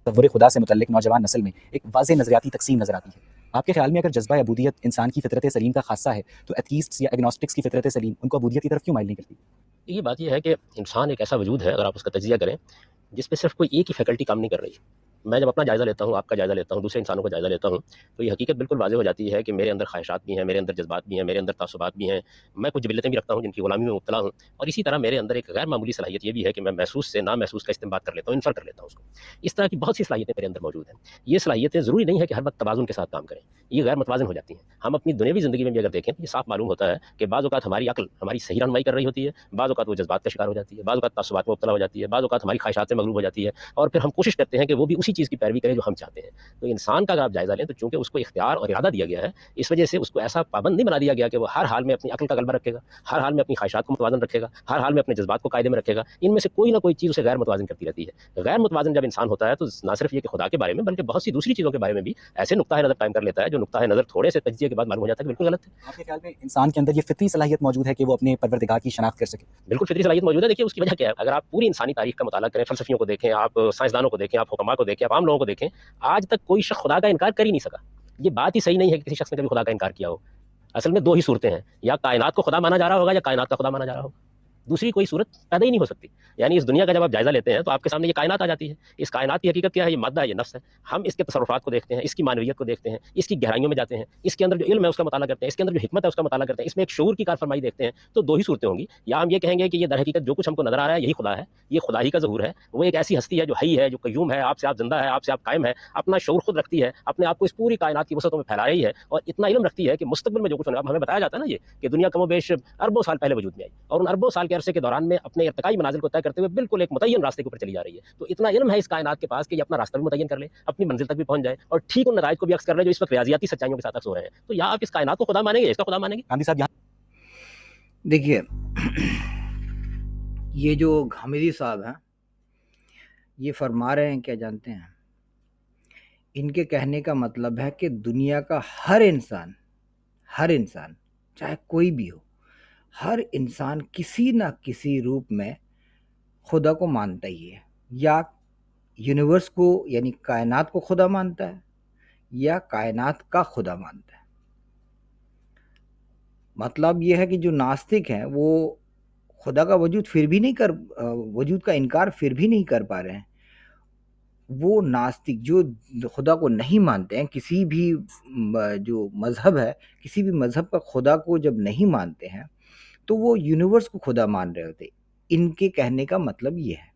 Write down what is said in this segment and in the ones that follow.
तस्वुर खुदा से मुतल्लिक नौजवान नस्ल में एक वाज़ेह नज़रियाती तक़सीम नज़र आती है। आपके ख़्याल में अगर जज़्बा अबूदियत इंसान की फ़ितरत सलीम का ख़ासा है, तो एथीस्ट्स या एग्नोस्टिक्स की फ़ितरत सलीम उनको अबूदियत की तरफ क्यों माइल नहीं करती? देखिए, बात ये है कि इंसान एक ऐसा वजूद है, अगर आप उसका तजिया करें, जिस पे सिर्फ कोई एक ही फैकल्टी काम नहीं कर रही। मैं जब अपना जायज़ा लेता हूँ, आपका जायज़ा लेता हूँ, दूसरे इंसानों का जायज़ा लेता हूँ, तो ये हकीकत बिल्कुल वाज़ेह हो जाती है कि मेरे अंदर ख़्वाहिशात भी हैं, मेरे अंदर जज़्बात भी हैं, मेरे अंदर तासुबात भी हैं। मैं कुछ जिबिलतें भी रखता हूँ जिनकी ग़ुलामी में मुब्तला हूँ, और इसी तरह मेरे अंदर एक गैर मामूली सलाहियत ये भी है कि मैं महसूस से नामहसूस का इस्तेमाल कर लेता हूँ, इन्फर कर लेता हूँ उसको। इस तरह की बहुत सी सलाहियतें मेरे अंदर मौजूद हैं। ये सलाहियतें ज़रूरी नहीं है कि हर वक़्त तवाज़ुन के साथ काम करें, ये गैर मुतवाज़िन हो जाती हैं। हम अपनी दुनियावी ज़िंदगी में भी अगर देखें, तो ये साफ़ मालूम होता है कि बाज़ औक़ात हमारी अक्ल हमारी सही रहनुमाई कर रही होती है, बाज़ औक़ात वो जज़्बात का शिकार हो जाती है, बाज़ औक़ात तासुबात में मुब्तला हो जाती है, बाज़ औक़ात हमारी ख़्वाहिशात से मग़लूब हो जाती है, और फिर हम कोशिश करते हैं कि वो भी उसी चीज़ की पैरवी करें जो हम चाहते हैं। तो इंसान का अगर आप जायज़ा लें, तो चूँकि उसको इख्तियार और इरादा दिया गया है, इस वजह से उसको ऐसा पाबंद नहीं बना दिया गया कि वो हर हाल में अपनी अक्ल का गलबा रखेगा, हर हाल में अपनी ख़्वाहिशात को मुतवाज़िन रखेगा, हर हाल में अपने जज़्बात को कायदे में रखेगा। इनमें से कोई ना कोई चीज़ उसे गैर मुतवाज़िन करती रहती है। गैर मुतवाज़िन जब इंसान होता है, तो ना सिर्फ़ ये कि खुदा के बारे में, बल्कि बहुत सी दूसरी चीज़ों के बारे में भी ऐसे नुक्ता नज़र कायम कर लेता है, जो नुक्ता नज़र थोड़े से तजिए के बाद मालूम हो जाता है कि बिल्कुल गलत है। आपके ख़्याल में इंसान के अंदर ये फ़ितरी सलाहियत मौजूद है कि वो अपने परवरदिगार की शनाख्त कर सके? बिल्कुल फितरी सलाहियत मौजूद है। देखिए, उसकी वजह क्या है? अगर आप पूरी इंसानी तारीख़ का मुताला करें, फ़लसफ़ियों को देखें, आप साइंसदानों को देखें, आप हुकमा को देखें, आप आम लोगों को देखें, आज तक कोई शख़्स खुदा का इनकार कर ही नहीं सका। ये बात ही सही नहीं है कि किसी शख़्स ने कभी खुदा का इनकार किया हो। असल में 2 ही सूरतें हैं, या कायनात को खुदा माना जा रहा होगा, या कायनात का खुदा माना जा रहा होगा। दूसरी कोई सूरत पैदा ही नहीं हो सकती। यानी इस दुनिया का जब आप जायज़ा लेते हैं, तो आपके सामने ये कायनात आ जाती है। इस कायनात की हकीकत क्या है? ये मादा है, ये नफ़्स है। हम इसके तसर्रुफ़ात को देखते हैं, इसकी मानवियत को देखते हैं, इसकी गहराइयों में जाते हैं, इसके अंदर जो इल्म है उसका मुताला करते हैं, इसके अंदर जो हिकमत है उसका मुताला करते हैं, इसमें एक शऊर की कारफ़रमाई देखते हैं, तो 2 ही सूरतें होंगी। या हम ये कहेंगे कि ये दर हकीकत जो कुछ हमको नज़र आ रहा है, यही खुदा है, ये खुदा ही का ज़हूर है। वो एक ऐसी हस्ती है जो हई है, जो कय्यूम है, आपसे आप ज़िंदा है, आपसे आप कायम है, अपना शऊर खुद रखती है, अपने आप को इस पूरी कायनात की वसअतों में फैला रही है, और इतना इल्म रखती है कि मुस्तक़बिल में जो कुछ होने, अब हमें बताया जाता है ना ये, कि दुनिया कमोबेश अरबों साल पहले वजूद में आई, और उन अरबों साल के अरसे के दौरान में अपने इर्तिकाई मनाज़िल को तय करते हुए बिल्कुल एक मुतय्यन रास्ते के ऊपर चली जा रही है। तो इतना इल्म है इस कायनात के पास कि ये अपना रास्ता भी मुतय्यन कर ले, अपनी मंज़िल तक भी पहुँच जाए, और ठीक उन नताइज को भी अक्स कर ले जो इस वक़्त रियाज़ियाती सच्चाइयों के साथ अक्स हो रहे हैं। तो या आप इस कायनात को खुदा मानेंगे, इसका खुदा मानेंगे? गांधी साहब यहाँ देखिए, ये जो घामिदी साहब हैं, ये फरमा रहे हैं क्या जानते हैं? इनके कहने का मतलब है कि दुनिया का हर इंसान, चाहे कोई भी हो, हर इंसान किसी न किसी रूप में खुदा को मानता ही है, या यूनिवर्स को यानी कायनात को खुदा मानता है, या कायनात का खुदा मानता है। मतलब ये है कि जो नास्तिक हैं, वो खुदा का वजूद का इनकार फिर भी नहीं कर पा रहे हैं। वो नास्तिक जो खुदा को नहीं मानते हैं, किसी भी जो मज़हब है, किसी भी मज़हब का खुदा को जब नहीं मानते हैं, तो वो यूनिवर्स को खुदा मान रहे होते। इनके कहने का मतलब ये है।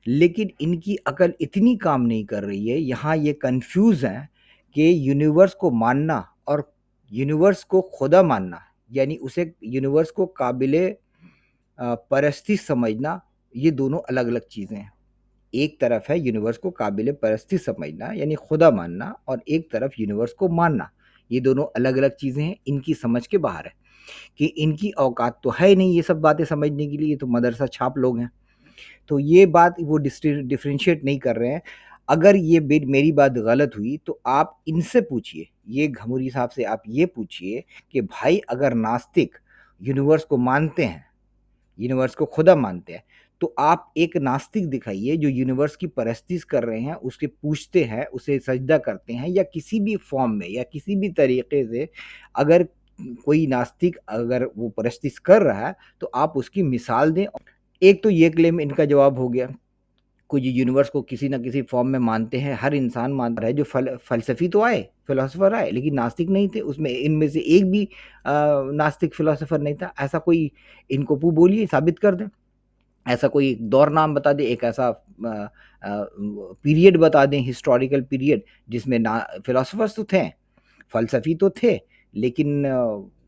लेकिन इनकी अकल इतनी काम नहीं कर रही है, यहाँ ये कन्फ्यूज़ हैं कि यूनिवर्स को मानना और यूनिवर्स को खुदा मानना, यानी उसे यूनिवर्स को काबिले परस्ती समझना, ये दोनों अलग-अलग चीज़ें हैं। एक तरफ है यूनिवर्स को काबिल परस्ती समझना यानी खुदा मानना, और एक तरफ यूनिवर्स को मानना, ये दोनों अलग-अलग चीज़ें हैं, इनकी समझ के बाहर है कि इनकी औकात तो है ही नहीं ये सब बातें समझने के लिए, ये तो मदरसा छाप लोग हैं। तो ये बात वो डिफरेंशिएट नहीं कर रहे हैं। अगर ये मेरी बात गलत हुई तो आप इनसे पूछिए, ये घमूरी साहब से आप ये पूछिए कि भाई अगर नास्तिक यूनिवर्स को मानते हैं, यूनिवर्स को खुदा मानते हैं, तो आप एक नास्तिक दिखाइए जो यूनिवर्स की परस्तिश कर रहे हैं, उसके पूजते हैं, उसे सजदा करते हैं, या किसी भी फॉर्म में या किसी भी तरीके से अगर कोई नास्तिक अगर वो परस्तिश कर रहा है, तो आप उसकी मिसाल दें। एक तो ये क्लेम इनका जवाब हो गया, कुछ यूनिवर्स को किसी न किसी फॉर्म में मानते हैं, हर इंसान मानता है। जो फ़लसफ़ी तो आए, फ़िलॉसफ़र आए, लेकिन नास्तिक नहीं थे। उसमें इनमें से एक भी नास्तिक फ़िलॉसफ़र नहीं था। ऐसा कोई इनको बोलिए, साबित कर दें। ऐसा कोई दौर नाम बता दें, एक ऐसा पीरियड बता दें, हिस्टोरिकल पीरियड, जिसमें ना फ़िलॉसफ़र्स तो थे, फ़लसफ़ी तो थे, लेकिन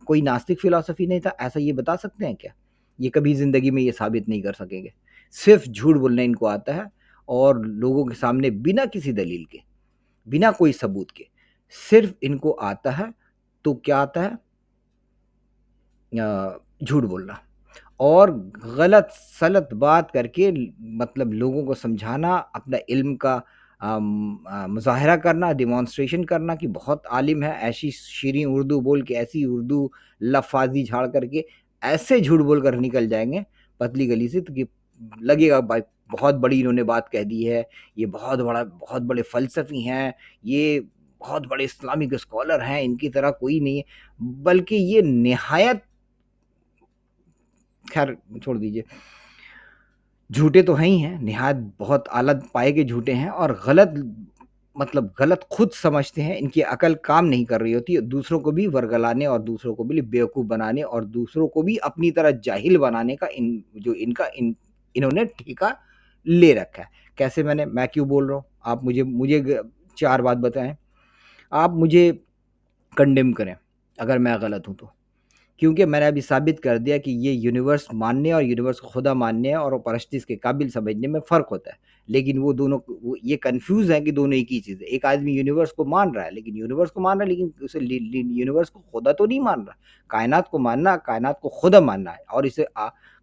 कोई नास्तिक फ़िलॉसफ़ी नहीं था। ऐसा ये बता सकते हैं क्या? ये कभी ज़िंदगी में ये साबित नहीं कर सकेंगे। सिर्फ़ झूठ बोलना इनको आता है, और लोगों के सामने बिना किसी दलील के, बिना कोई सबूत के, सिर्फ़ इनको आता है, तो क्या आता है? झूठ बोलना, और गलत-सलत बात करके मतलब लोगों को समझाना, अपना इल्म का मुज़ाहिरा करना, डेमॉन्स्ट्रेशन करना कि बहुत आलिम है, ऐसी शीरीं उर्दू बोल के, ऐसी उर्दू लफ़ाज़ी झाड़ करके, ऐसे झूठ बोल कर निकल जाएँगे पतली गली से, तो कि लगेगा भाई बहुत बड़ी इन्होंने बात कह दी है, ये बहुत बड़े फ़लसफ़ी हैं, ये बहुत बड़े इस्लामिक स्कॉलर हैं, इनकी तरह कोई नहीं है, बल्कि ये निहायत ख़ैर छोड़ दीजिए, झूठे तो हैं ही हैं, निहायत बहुत आला पाए के झूठे हैं और गलत खुद समझते हैं, इनकी अकल काम नहीं कर रही होती है, दूसरों को भी वर्गलाने और दूसरों को भी बेवकूफ़ बनाने और दूसरों को भी अपनी तरह जाहिल बनाने का इन्होंने ठेका ले रखा है। कैसे मैं क्यों बोल रहा हूँ? आप मुझे 4 बात बताएँ, आप मुझे कंडेम करें, अगर मैं गलत हूँ तो। क्योंकि मैंने अभी साबित कर दिया कि ये यूनिवर्स मानने और यूनिवर्स को खुदा मानने और परस्तिश के काबिल समझने में फ़र्क होता है। लेकिन वो ये कन्फ्यूज़ हैं कि दोनों एक ही चीज़ है। एक आदमी यूनिवर्स को मान रहा है, लेकिन उसे लि लि यूनिवर्स को खुदा तो नहीं मान रहा। कायनात को मानना, कायनात को खुदा मानना है और इसे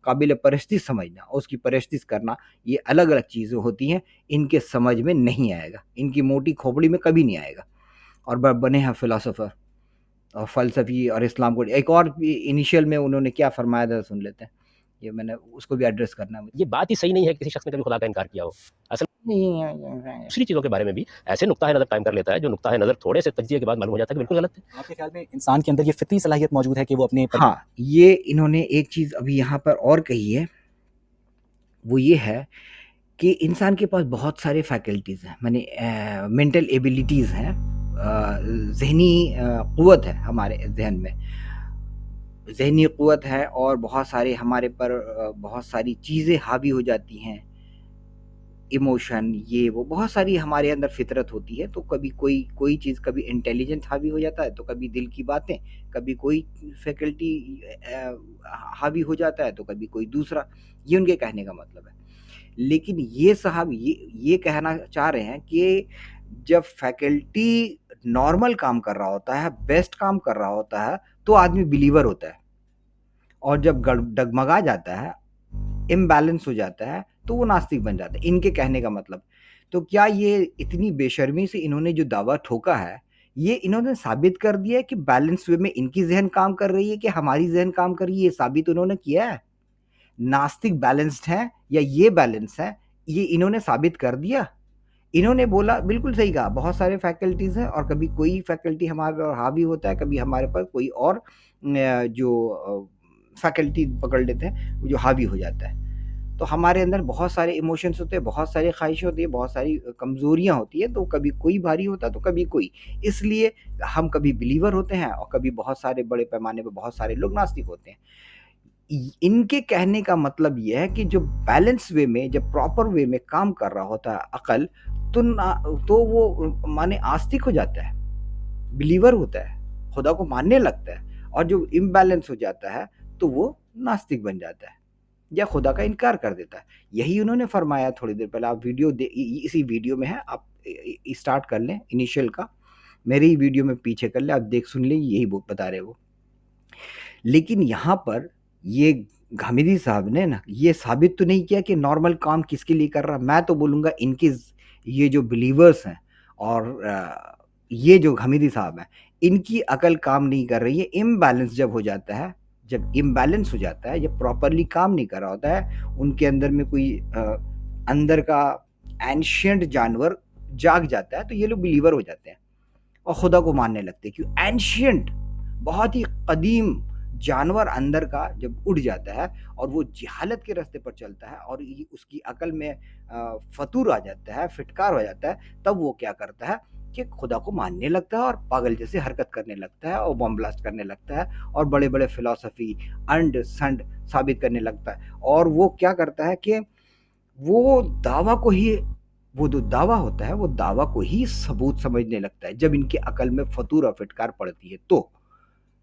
काबिल परस्तिश समझना और उसकी परस्तिश करना, ये अलग-अलग चीज़ें होती हैं। इनके समझ में नहीं आएगा, इनकी मोटी खोपड़ी में कभी नहीं आएगा और बने हैं फिलॉसोफर और फ़लसफ़ी और इस्लाम को एक और भी इनिशियल में उन्होंने क्या फ़रमाया था सुन लेते हैं। ये मैंने उसको भी एड्रेस करना है मुझे। ये बात ही सही नहीं है कि किसी शख्स ने कभी खुदा का इनकार किया हो। असल नहीं, दूसरी चीज़ों के बारे में भी ऐसे नुक्ता है नज़र कायम कर लेता है, जो नुक्ता है नज़र थोड़े से तज्ज़िये के बाद मालूम हो जाता है कि बिल्कुल गलत है। आपके ख्याल में इंसान के अंदर ये फितरी सलाहियत मौजूद है कि वो अपने हाँ, ये इन्होंने एक चीज़ अभी यहाँ पर और कही है, वो ये है कि इंसान के पास बहुत सारे फैकल्टीज़ हैं, मेंटल एबिलिटीज़ हैं, ज़हनी क़ुव्वत है हमारे ज़हन में। ज़हनी क़ुव्वत है और बहुत सारे हमारे पर बहुत सारी चीज़ें हावी हो जाती हैं, इमोशन ये वो बहुत सारी हमारे अंदर फ़ितरत होती है, तो कभी कोई चीज़ कभी इंटेलिजेंस हावी हो जाता है, तो कभी दिल की बातें, कभी कोई फैकल्टी हावी हो जाता है, तो कभी कोई दूसरा, ये उनके कहने का मतलब है। लेकिन ये साहब ये कहना चाह रहे हैं कि जब फैकल्टी नॉर्मल काम कर रहा होता है, बेस्ट काम कर रहा होता है, तो आदमी बिलीवर होता है और जब डगमगा जाता है, इम्बैलेंस हो जाता है, तो वो नास्तिक बन जाता है, इनके कहने का मतलब। तो क्या ये इतनी बेशर्मी से इन्होंने जो दावा ठोका है, ये इन्होंने साबित कर दिया है कि बैलेंस वे में इनकी ज़हन काम कर रही है कि हमारी ज़हन काम कर रही है, ये साबित उन्होंने किया है। नास्तिक बैलेंस्ड है या ये बैलेंस है, ये इन्होंने साबित कर दिया। इन्होंने बोला बिल्कुल सही कहा, बहुत सारे फैकल्टीज़ हैं और कभी कोई फैकल्टी हमारे पर हावी होता है, कभी हमारे पर कोई और फैकल्टी पकड़ लेते हैं, वो जो हावी हो जाता है। तो हमारे अंदर बहुत सारे इमोशंस होते हैं, बहुत सारी ख़्वाहिशें होती हैं, बहुत सारी कमज़ोरियाँ होती हैं, तो कभी कोई भारी होता है, तो कभी कोई। इसलिए हम कभी बिलीवर होते हैं और कभी बहुत सारे बड़े पैमाने पे बहुत सारे लोग नास्तिक होते हैं। इनके कहने का मतलब ये है कि जो बैलेंस वे में, जब प्रॉपर वे में काम कर रहा होता है अक़ल, तो वो माने आस्तिक हो जाता है, बिलीवर होता है, खुदा को मानने लगता है और जो इम्बैलेंस हो जाता है, तो वो नास्तिक बन जाता है या खुदा का इनकार कर देता है। यही उन्होंने फरमाया थोड़ी देर पहले, आप वीडियो इसी वीडियो में है, आप स्टार्ट कर लें इनिशियल का, मेरी ही वीडियो में पीछे कर लें, आप देख सुन लें, यही वो बता रहे वो। लेकिन यहाँ पर ये घामिदी साहब ने ना ये साबित तो नहीं किया कि नॉर्मल काम किसके लिए कर रहा। मैं तो बोलूँगा इनकी ये जो बिलीवर्स हैं और ये जो घामिदी साहब हैं, इनकी अकल काम नहीं कर रही है। इम्बैलेंस जब हो जाता है, जब इम्बैलेंस हो जाता है, जब प्रॉपर्ली काम नहीं कर रहा होता है, उनके अंदर में कोई अंदर का एंशिएंट जानवर जाग जाता है, तो ये लोग बिलीवर हो जाते हैं और खुदा को मानने लगते हैं। क्यों? एंशिएंट, बहुत ही कदीम जानवर अंदर का जब उड़ जाता है और वो जहालत के रास्ते पर चलता है और ये उसकी अकल में फतूर आ जाता है, फिटकार हो जाता है, तब वो क्या करता है कि खुदा को मानने लगता है और पागल जैसे हरकत करने लगता है और बम ब्लास्ट करने लगता है और बड़े-बड़े फिलॉसफी अंड संड साबित करने लगता है। और वो क्या करता है कि वो दावा को ही वो जो दावा होता है, वो दावा को ही सबूत समझने लगता है, जब इनकी अकल में फतूर और फिटकार पड़ती है तो।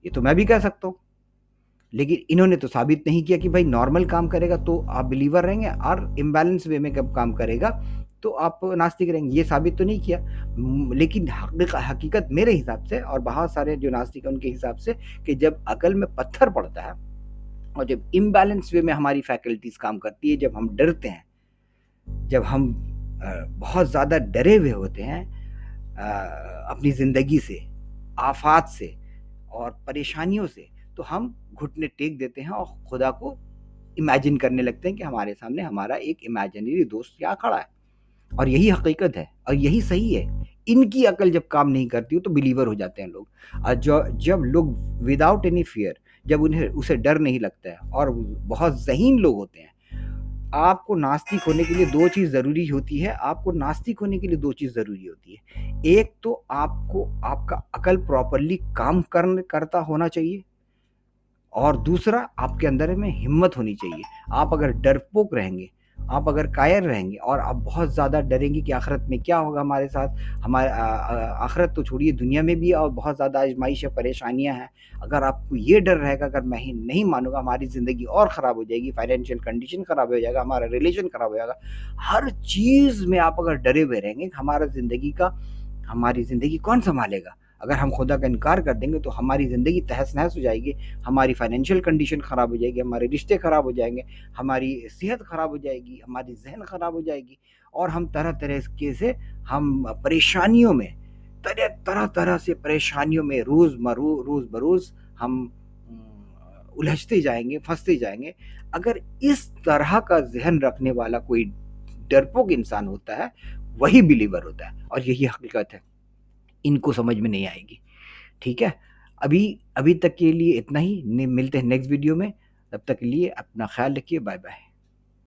ये तो मैं भी कह सकता हूँ। लेकिन इन्होंने तो साबित नहीं किया कि भाई नॉर्मल काम करेगा तो आप बिलीवर रहेंगे और इम्बैलेंस वे में कब काम करेगा तो आप नास्तिक रहेंगे, ये साबित तो नहीं किया। लेकिन हकीकत मेरे हिसाब से और बहुत सारे जो नास्तिक हैं उनके हिसाब से कि जब अकल में पत्थर पड़ता है और जब इम्बैलेंस वे में हमारी फैकल्टीज़ काम करती है, जब हम डरते हैं, जब हम बहुत ज़्यादा डरे हुए होते हैं अपनी ज़िंदगी से, आफ़ात से और परेशानियों से, तो हम घुटने टेक देते हैं और खुदा को इमेजिन करने लगते हैं कि हमारे सामने हमारा एक इमेजिनरी दोस्त क्या खड़ा है, और यही हकीकत है और यही सही है। इनकी अकल जब काम नहीं करती हो तो बिलीवर हो जाते हैं लोग। जब लोग विदाउट एनी फियर, जब उन्हें उसे डर नहीं लगता है और बहुत ज़हीन लोग होते हैं। आपको नास्तिक होने के लिए 2 चीज़ ज़रूरी होती है, आपको नास्तिक होने के लिए 2 चीज़ ज़रूरी होती है। एक तो आपको आपका अकल प्रॉपर्ली काम करता होना चाहिए, और दूसरा आपके अंदर में हिम्मत होनी चाहिए। आप अगर डरपोक रहेंगे, आप अगर कायर रहेंगे और आप बहुत ज़्यादा डरेंगे कि आखिरत में क्या होगा हमारे साथ, आखिरत तो छोड़िए, दुनिया में भी और बहुत ज़्यादा आज़माइश है, परेशानियाँ हैं। अगर आपको ये डर रहेगा, अगर मैं ही नहीं मानूँगा, हमारी ज़िंदगी और ख़राब हो जाएगी, फाइनेंशियल कंडीशन ख़राब हो जाएगा, हमारा रिलेशन ख़राब हो जाएगा। हर चीज़ में आप अगर डरे हुए रहेंगे, हमारी ज़िंदगी कौन सँभालेगा? अगर हम खुदा का इनकार कर देंगे तो हमारी ज़िंदगी तहस-नहस हो जाएगी, हमारी फाइनेंशियल कंडीशन ख़राब हो जाएगी, हमारे रिश्ते ख़राब हो जाएँगे, हमारी सेहत ख़राब हो जाएगी, हमारी ज़हन ख़राब हो जाएगी, और हम तरह-तरह से हम परेशानियों में, तरह-तरह से परेशानियों में रोज़ बरोज़ हम उलझते जाएँगे, फँसते जाएँगे। अगर इस तरह का ज़हन रखने वाला कोई डरपोक इंसान होता है, वही बिलीवर होता है, और यही हकीकत है। इनको समझ में नहीं आएगी। ठीक है? अभी अभी तक के लिए इतना ही। मिलते हैं नेक्स्ट वीडियो में। तब तक के लिए अपना ख्याल रखिए। Bye bye.